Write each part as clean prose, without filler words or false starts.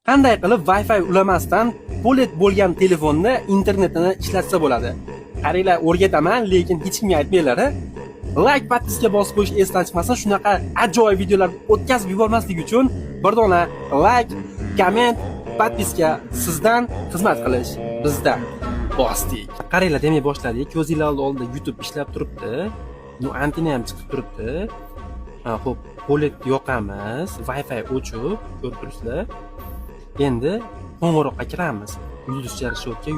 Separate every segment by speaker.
Speaker 1: Qanday qilib Wi-Fi ulamasdan polet bo'lgan telefonni internetini ishlatsa bo'ladi? Qaranglar, o'rgataman, lekin hech kimga aytmanglar. Like, podpiska bosib qo'yish esdan chiqmasin. Shunaqa ajoyib videolar o'tkazib yubormaslik uchun bir dona like, komment, podpiska sizdan, xizmat qilish bizdan. Bosdik. Qaranglar, demay boshladik. Ko'zinglar oldida YouTube ishlab turibdi. Nu antenna ham chiqib turibdi. Xo'p, polet yoqamiz, Wi-Fi o'chib, ko'rib turibsizlar. Endi qo'ng'iroqqa kiramiz. Yulduzcha reshotka,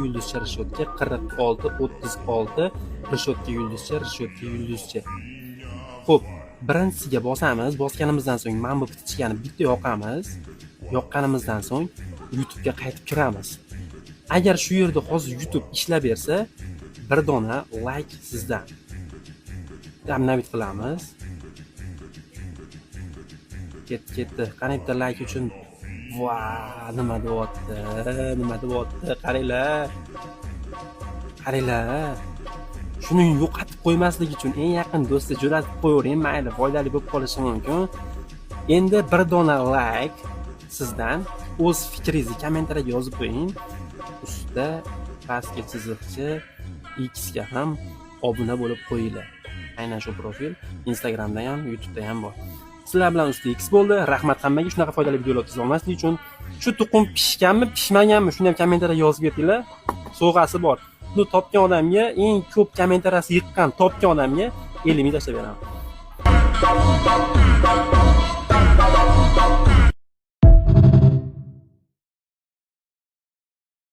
Speaker 1: 46, 36, reshotka, yulduzcha. Xo'p, birinchisiga bosamiz. Bosganimizdan so'ng mana bu pitichkani bitta yoqamiz. Yoqqanimizdan so'ng YouTube ga qaytib kiramiz. Agar shu yerda hozir YouTube ishlab bersa, bir dona like sizdan. Navit qilamiz. Ketdi. Qani bitta like uchun. Voy, nima deyapti? Qaranglar. Shuni yo'qotib qo'ymaslik uchun eng yaqin do'stga jo'natib qo'yavering, mayli, foydali bo'lib qolishi mumkin. Endi bir dona like sizdan, o'z fikringizni kommentariyaga yozib qo'ying. Ustida pastga chiziqcha X ga ham obuna bo'lib qo'yinglar. Aynan shu profil Instagramda ham, YouTube'da ham bor. Sizlar bilan usti X bo'ldi. Rahmat hammaga. Shunaqa foydali videolar tuza olmaslik uchun. Shu tuxum pishganmi, pishmaganmi, shuni ham kommentariyaga yozib beringlar. Sovg'asi bor. Buni topgan odamga, eng ko'p kommentariyasi yiqqan topgan odamga 50 ming tashlab beraman.